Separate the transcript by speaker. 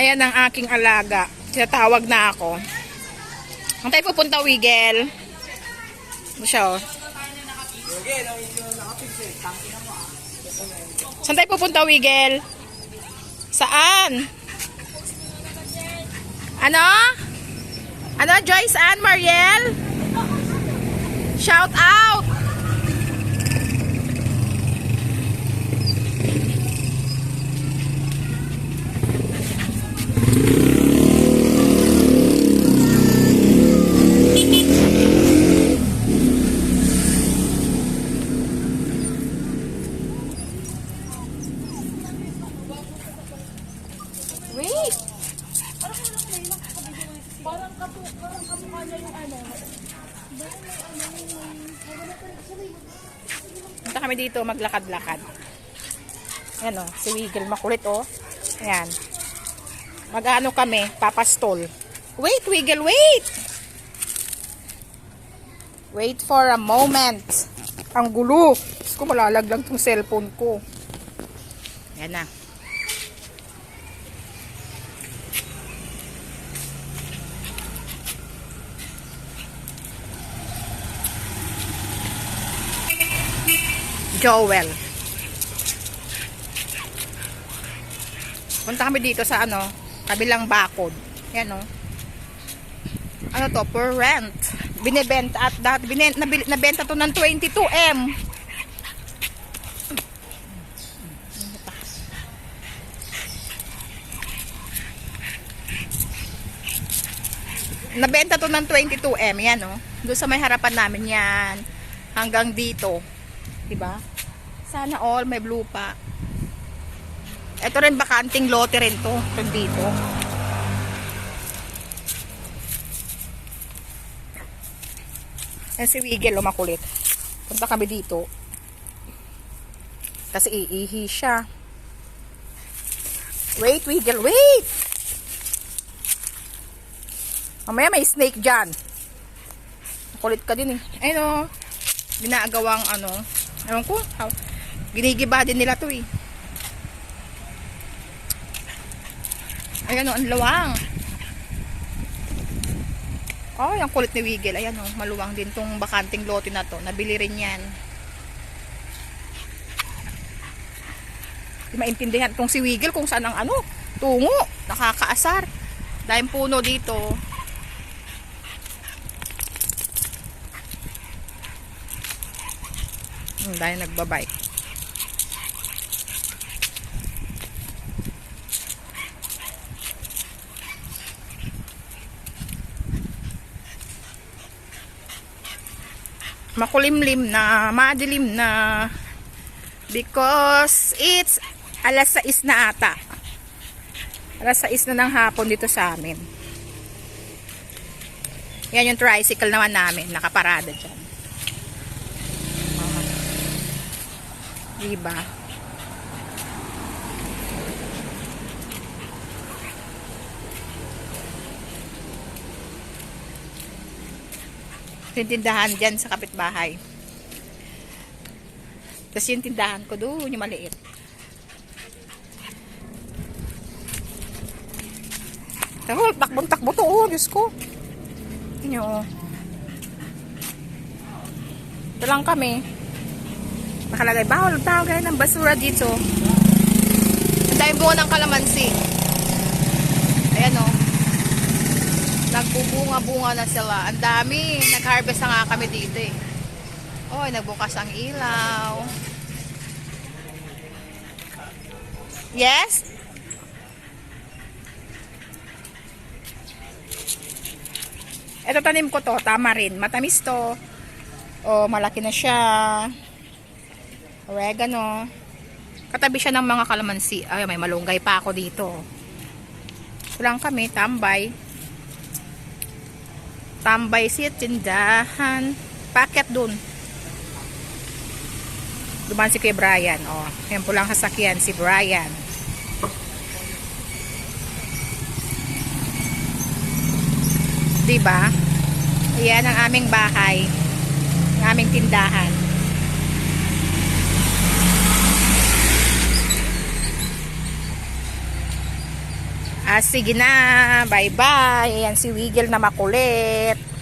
Speaker 1: Ayan ang aking alaga. Tinatawag na ako. Saan tayo pupunta, Wiggle? Ano siya, oh? Saan tayo pupunta, Wiggle? Saan? Ano? Ano, Joyce Ann Mariel? Shout out! Wait! Parang kamukha niya yung ano. Punta kami dito maglakad-lakad. Ayan o, si Wiggle makulit o. Ayan. Mag-ano kami, papastol. Wait, Wiggle, wait! Wait for a moment. Ang gulo. Diyos ko, malalaglag tong cellphone ko. Ayan na. Joel. Punta kami dito sa ano, kabilang bakod. Yan o. Ano to? For rent. Binebenta at dati nabenta to ng 22M. Nabenta to ng 22M. Yan o. Doon sa may harapan namin yan. Hanggang dito. Diba? Sana all may blue pa. Ito rin bakanting lote rin to. Ito dito. Yan si Wiggle makulit. Punta kami dito. Kasi iihi siya. Wait, Wiggle, wait! Mamaya may snake dyan. Makulit ka din eh. Ayun o. Ginagawang ano. Ewan ko. Ginigiba din nila to eh. Ayan o, ang luwang. Oh, yung kulit ni Wiggle. Ayan o, maluwang din tong bakanting lote na to. Nabili rin yan. Di maintindihan tong si Wiggle kung saan ang ano. Tungo. Nakakaasar. Dahil puno dito. Dahil nagbabike. Makulimlim na, madilim na. Because it's alas 6 na ata. Alas 6 na ng hapon dito sa amin. Yan yung tricycle naman namin, nakaparada dyan. Diba? Yung tindahan dyan sa kapitbahay. Tapos yung tindahan ko doon, yung maliit. Pero takbong-takbo to, oh, Diyos ko. Yun yung, ito lang kami. Nakalagay, bawal tawag ng basura dito. Ang dahil bunga ng kalamansi. Ayan o. Nagbubunga-bunga na sila. Ang dami. Nag-harvest na nga kami dito eh. Oh, nagbukas ang ilaw. Yes? Ito tanim ko to. Tama rin. Matamis to. Oh, malaki na siya. Oregano. Katabi siya ng mga kalamansi. Ay, may malunggay pa ako dito. Kulang kami, tambay. Tambay si tindahan. Packet dun. Duman si kay Brian. Oh, yan po lang sasakyan si Brian. Diba? Ayan ang aming bahay. Ang aming tindahan. Sige na. Bye-bye. Ayan si Wiggle na makulit.